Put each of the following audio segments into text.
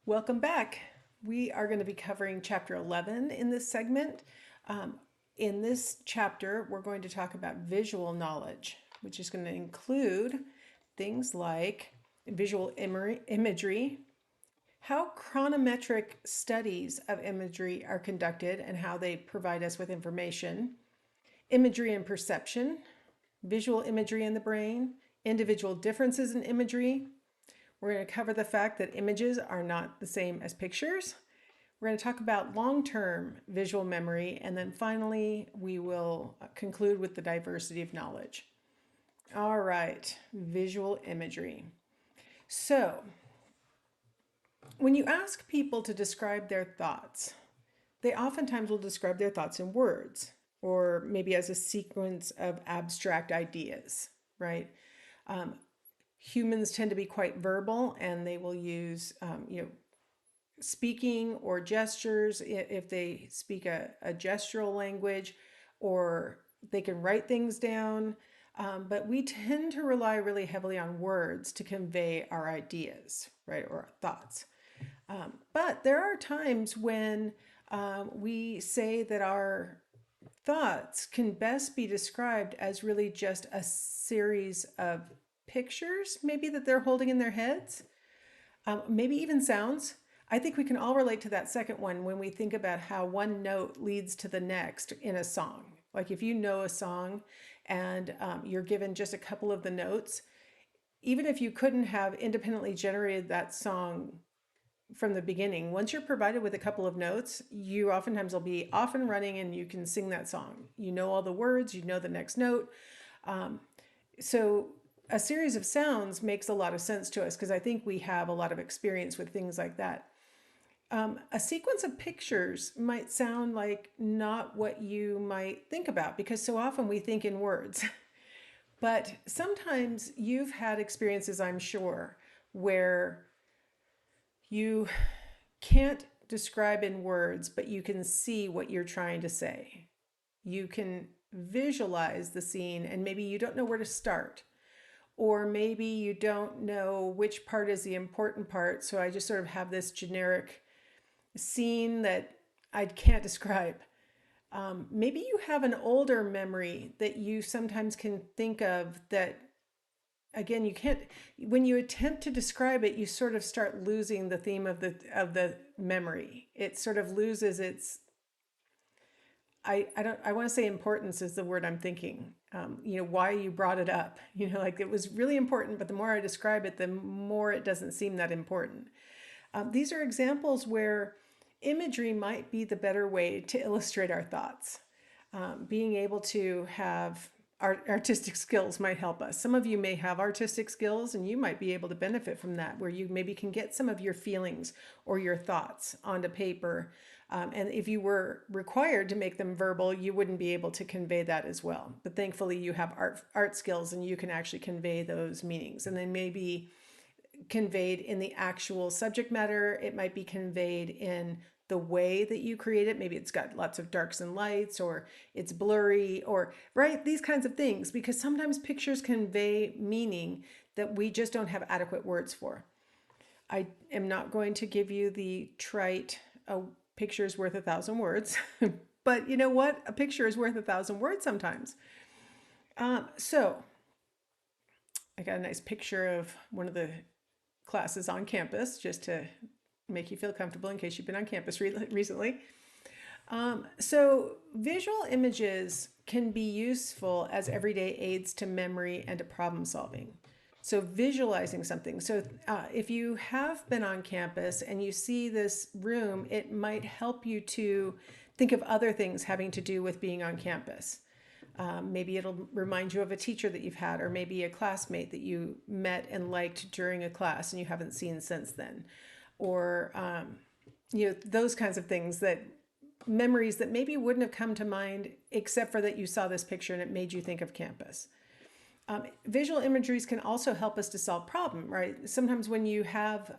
Welcome back. We are going to be covering chapter 11 in this segment. Um, in this chapter, we're going to talk about visual knowledge, which is going to include things like visual imagery, how chronometric studies of imagery are conducted and how they provide us with information, imagery and perception, visual imagery in the brain, individual differences in imagery. We're going to cover the fact that images are not the same as pictures. We're going to talk about long-term visual memory, and then finally, we will conclude with the diversity of knowledge. All right, visual imagery. So, when you ask people to describe their thoughts, they oftentimes will describe their thoughts in words or maybe as a sequence of abstract ideas, right? Um, Humans tend to be quite verbal and they will use, speaking or gestures if they speak a gestural language, or they can write things down. But we tend to rely really heavily on words to convey our ideas, right, or our thoughts. But there are times when we say that our thoughts can best be described as really just a series of pictures, maybe that they're holding in their heads, maybe even sounds. I think we can all relate to that second one when we think about how one note leads to the next in a song. Like if you know a song and you're given just a couple of the notes, even if you couldn't have independently generated that song from the beginning, once you're provided with a couple of notes, you oftentimes will be off and running and you can sing that song. You know all the words, you know the next note. So a series of sounds makes a lot of sense to us because I think we have a lot of experience with things like that. A sequence of pictures might sound like not what you might think about because so often we think in words. But sometimes you've had experiences, I'm sure, where you can't describe in words, but you can see what you're trying to say. You can visualize the scene, and maybe you don't know where to start, or maybe you don't know which part is the important part. So I just sort of have this generic scene that I can't describe. Maybe you have an older memory that you sometimes can think of that, again, you can't, when you attempt to describe it, you sort of start losing the theme of the memory. It sort of loses its, I want to say importance is the word I'm thinking. Why you brought it up, like it was really important, but the more I describe it, the more it doesn't seem that important. These are examples where imagery might be the better way to illustrate our thoughts. Being able to have artistic skills might help us. Some of you may have artistic skills and you might be able to benefit from that, where you maybe can get some of your feelings or your thoughts onto paper. And if you were required to make them verbal, you wouldn't be able to convey that as well. But thankfully you have art skills and you can actually convey those meanings. And they may be conveyed in the actual subject matter. It might be conveyed in the way that you create it. Maybe it's got lots of darks and lights, or it's blurry, or right, these kinds of things, because sometimes pictures convey meaning that we just don't have adequate words for. I am not going to give you the trite, a picture is worth 1,000 words, but you know what? A picture is worth 1,000 words sometimes. So I got a nice picture of one of the classes on campus just to make you feel comfortable in case you've been on campus recently. So visual images can be useful as everyday aids to memory and to problem solving. So visualizing something. So if you have been on campus and you see this room, it might help you to think of other things having to do with being on campus. Maybe it'll remind you of a teacher that you've had, or maybe a classmate that you met and liked during a class and you haven't seen since then. Or, those kinds of things, that memories that maybe wouldn't have come to mind except for that you saw this picture and it made you think of campus. Visual imageries can also help us to solve problems, right? Sometimes when you have,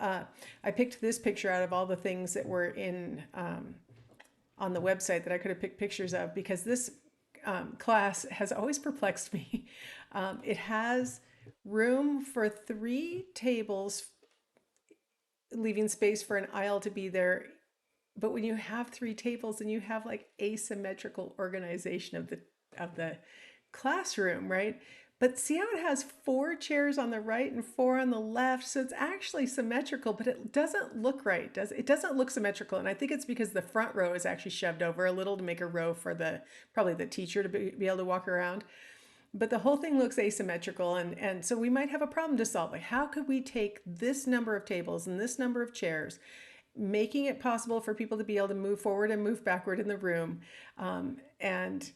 I picked this picture out of all the things that were in on the website that I could have picked pictures of, because this class has always perplexed me. It has room for 3 tables leaving space for an aisle to be there. But when you have three tables and you have like asymmetrical organization of the classroom, right? But see how it has four chairs on the right and four on the left, so it's actually symmetrical, but it doesn't look right. Does it? Doesn't look symmetrical, and I think it's because the front row is actually shoved over a little to make a row for the probably the teacher to be able to walk around. But the whole thing looks asymmetrical, and so we might have a problem to solve. Like, how could we take this number of tables and this number of chairs, making it possible for people to be able to move forward and move backward in the room, and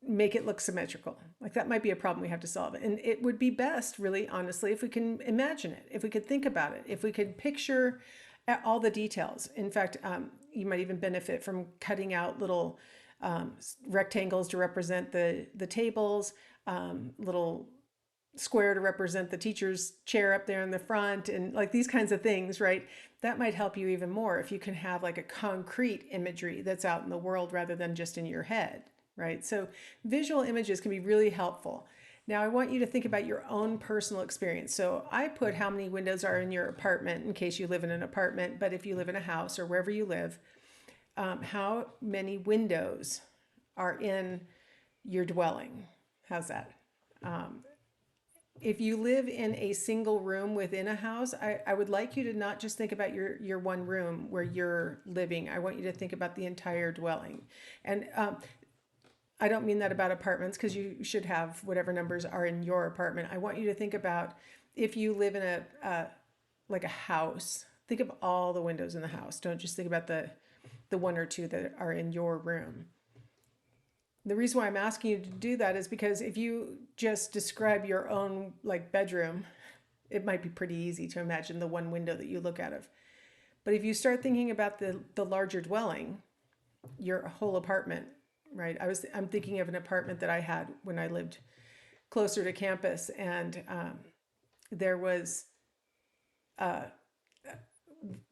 make it look symmetrical? Like, that might be a problem we have to solve. And it would be best, really, honestly, if we can imagine it, if we could think about it, if we could picture all the details. In fact, you might even benefit from cutting out little rectangles to represent the tables, little square to represent the teacher's chair up there in the front, and like these kinds of things, right? That might help you even more if you can have like a concrete imagery that's out in the world rather than just in your head, right? So visual images can be really helpful. Now, I want you to think about your own personal experience. So I put how many windows are in your apartment in case you live in an apartment, but if you live in a house or wherever you live, how many windows are in your dwelling? How's that? If you live in a single room within a house, I would like you to not just think about your one room where you're living. I want you to think about the entire dwelling. And I don't mean that about apartments, because you should have whatever numbers are in your apartment. I want you to think about if you live in a like a house. Think of all the windows in the house. Don't just think about the one or two that are in your room. The reason why I'm asking you to do that is because if you just describe your own like bedroom, it might be pretty easy to imagine the one window that you look out of. But if you start thinking about the larger dwelling, your whole apartment, right? I'm thinking of an apartment that I had when I lived closer to campus, and there was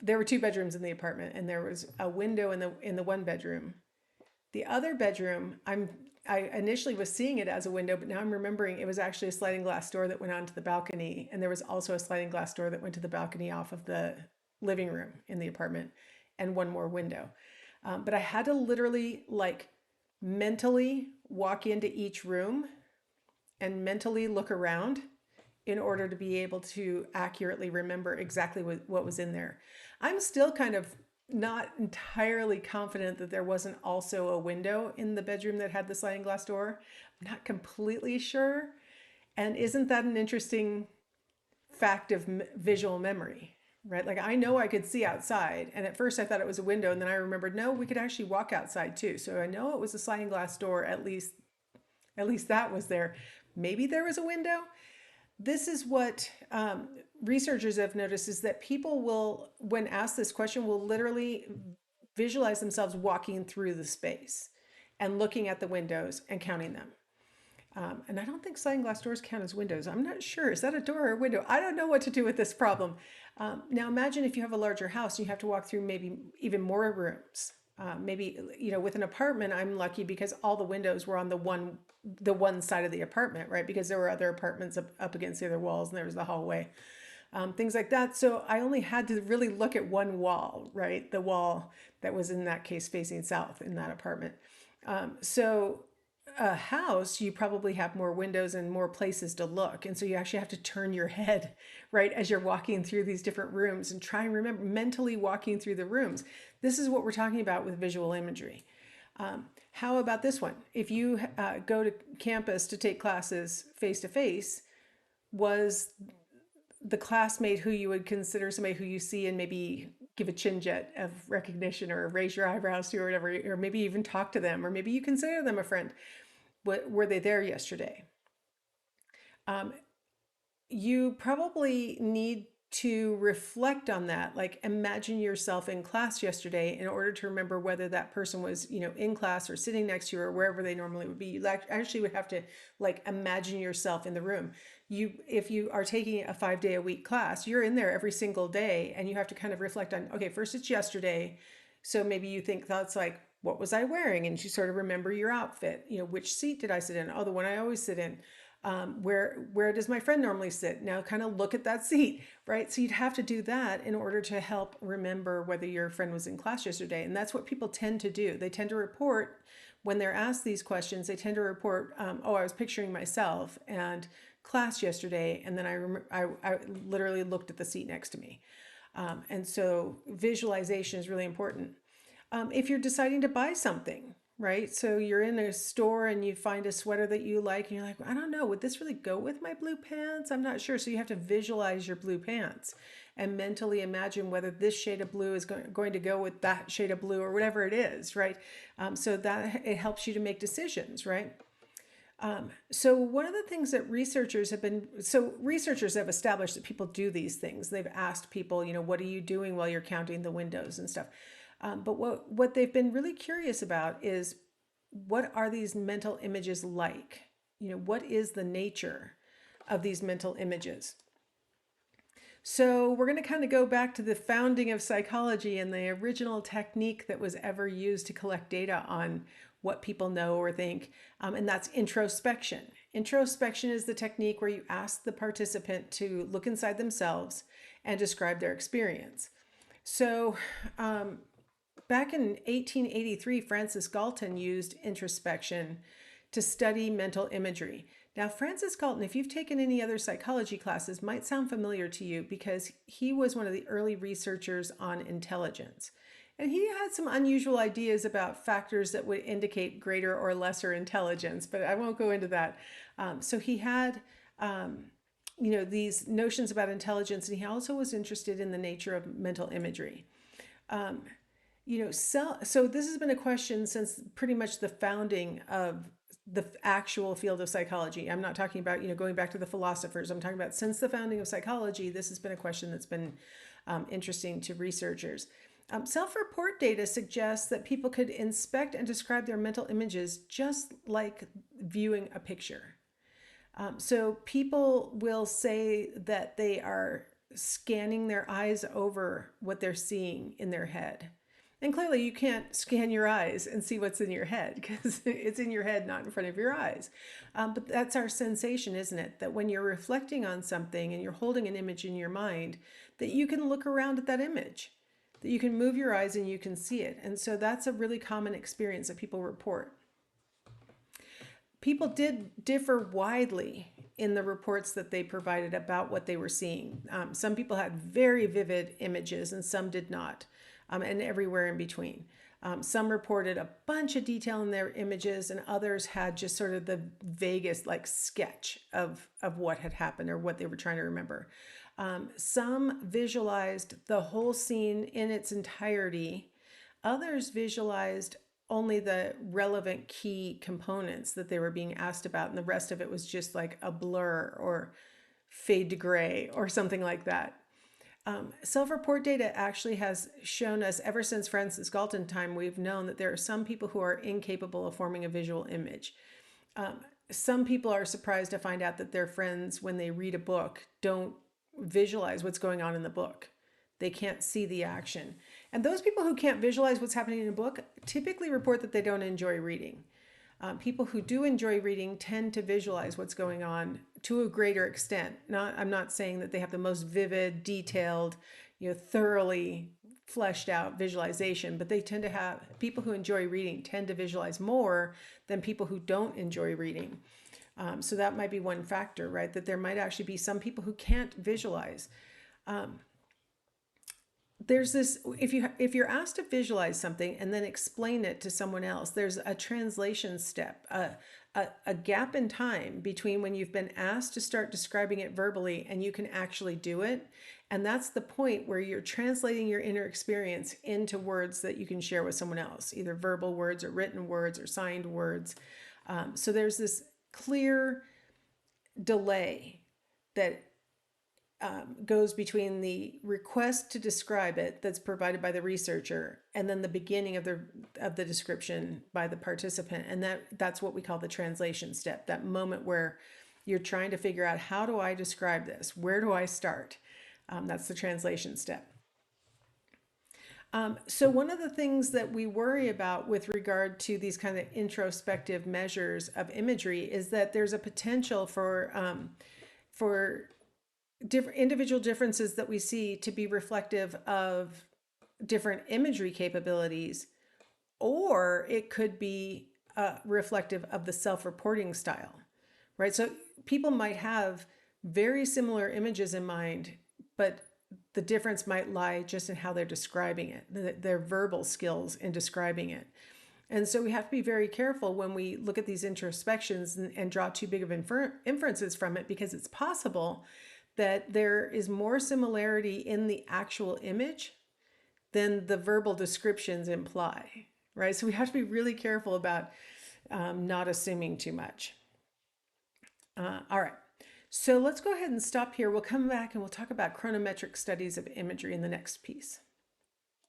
there were two bedrooms in the apartment, and there was a window in the one bedroom. The other bedroom, I initially was seeing it as a window, but now I'm remembering it was actually a sliding glass door that went onto the balcony, and there was also a sliding glass door that went to the balcony off of the living room in the apartment, and one more window. But I had to literally like mentally walk into each room and mentally look around in order to be able to accurately remember exactly what was in there. I'm still kind of not entirely confident that there wasn't also a window in the bedroom that had the sliding glass door. I'm not completely sure. And isn't that an interesting fact of visual memory, right? Like, I know I could see outside, and at first I thought it was a window, and then I remembered, no, we could actually walk outside too. So I know it was a sliding glass door, at least that was there. Maybe there was a window. This is what researchers have noticed, is that people will, when asked this question, will literally visualize themselves walking through the space and looking at the windows and counting them. And I don't think sliding glass doors count as windows. I'm not sure. Is that a door or a window? I don't know what to do with this problem. Now imagine if you have a larger house and you have to walk through maybe even more rooms. Maybe, with an apartment, I'm lucky because all the windows were on the one side of the apartment, right? Because there were other apartments up against the other walls, and there was the hallway, things like that. So I only had to really look at one wall, right? The wall that was in that case facing south in that apartment. So a house, you probably have more windows and more places to look. And so you actually have to turn your head, right, as you're walking through these different rooms and try and remember mentally walking through the rooms. This is what we're talking about with visual imagery. How about this one? If you go to campus to take classes face to face, was the classmate who you would consider somebody who you see and maybe give a chin jet of recognition or raise your eyebrows to or whatever, or maybe even talk to them, or maybe you consider them a friend? Were they there yesterday? You probably need to reflect on that. Like, imagine yourself in class yesterday in order to remember whether that person was, in class or sitting next to you or wherever they normally would be. You actually would have to like imagine yourself in the room. If you are taking a 5-day-a-week class, you're in there every single day, and you have to kind of reflect on, okay, first it's yesterday. So maybe you think thoughts like, what was I wearing? And you sort of remember your outfit. Which seat did I sit in? Oh, the one I always sit in. Where does my friend normally sit? Now kind of look at that seat, right? So you'd have to do that in order to help remember whether your friend was in class yesterday. And that's what people tend to do. They tend to report when they're asked these questions. They tend to report, oh, I was picturing myself and class yesterday, and then I literally looked at the seat next to me. And so visualization is really important. If you're deciding to buy something, right? So you're in a store and you find a sweater that you like, and you're like, I don't know, would this really go with my blue pants? I'm not sure. So you have to visualize your blue pants and mentally imagine whether this shade of blue is going to go with that shade of blue or whatever it is, right? So that it helps you to make decisions, right? So one of the things that researchers have established that people do these things. They've asked people, what are you doing while you're counting the windows and stuff. But what they've been really curious about is, what are these mental images like? What is the nature of these mental images? So we're going to kind of go back to the founding of psychology and the original technique that was ever used to collect data on what people know or think, and that's introspection. Introspection is the technique where you ask the participant to look inside themselves and describe their experience. So back in 1883, Francis Galton used introspection to study mental imagery. Now, Francis Galton, if you've taken any other psychology classes, might sound familiar to you because he was one of the early researchers on intelligence. And he had some unusual ideas about factors that would indicate greater or lesser intelligence, but I won't go into that. So he had, these notions about intelligence, and he also was interested in the nature of mental imagery. So this has been a question since pretty much the founding of the actual field of psychology. I'm not talking about, going back to the philosophers. I'm talking about since the founding of psychology, this has been a question that's been interesting to researchers. Self-report data suggests that people could inspect and describe their mental images just like viewing a picture. So people will say that they are scanning their eyes over what they're seeing in their head. And clearly you can't scan your eyes and see what's in your head because it's in your head, not in front of your eyes. But that's our sensation, isn't it? That when you're reflecting on something and you're holding an image in your mind, that you can look around at that image, that you can move your eyes and you can see it. And so that's a really common experience that people report. People did differ widely in the reports that they provided about what they were seeing. Some people had very vivid images and some did not, and everywhere in between. Some reported a bunch of detail in their images, and others had just sort of the vaguest sketch of what had happened or what they were trying to remember. Some visualized the whole scene in its entirety. Others visualized only the relevant key components that they were being asked about, and the rest of it was just like a blur or fade to gray or something like that. Self-report data actually has shown us, ever since Francis Galton time, we've known that there are some people who are incapable of forming a visual image. Some people are surprised to find out that their friends, when they read a book, don't visualize what's going on in the book. They can't see the action. And those people who can't visualize what's happening in a book typically report that they don't enjoy reading. People who do enjoy reading tend to visualize what's going on to a greater extent. I'm not saying that they have the most vivid, detailed, thoroughly fleshed out visualization, but they tend to have, people who enjoy reading tend to visualize more than people who don't enjoy reading. So that might be one factor, right? That there might actually be some people who can't visualize. There's this, if you're asked to visualize something and then explain it to someone else, there's a translation step, a gap in time between when you've been asked to start describing it verbally and you can actually do it. And that's the point where you're translating your inner experience into words that you can share with someone else, either verbal words or written words or signed words. So there's this clear delay that goes between the request to describe it that's provided by the researcher and then the beginning of the description by the participant, and that's what we call the translation step. That moment where you're trying to figure out, how do I describe this? Where do I start? That's the translation step. So one of the things that we worry about with regard to these kind of introspective measures of imagery is that there's a potential for different individual differences that we see to be reflective of different imagery capabilities, or it could be reflective of the self-reporting style, right? So people might have very similar images in mind, but the difference might lie just in how they're describing it, their verbal skills in describing it. And so we have to be very careful when we look at these introspections and draw too big of inferences from it, because it's possible that there is more similarity in the actual image than the verbal descriptions imply, right? So we have to be really careful about not assuming too much. All right. So let's go ahead and stop here. We'll come back and we'll talk about chronometric studies of imagery in the next piece.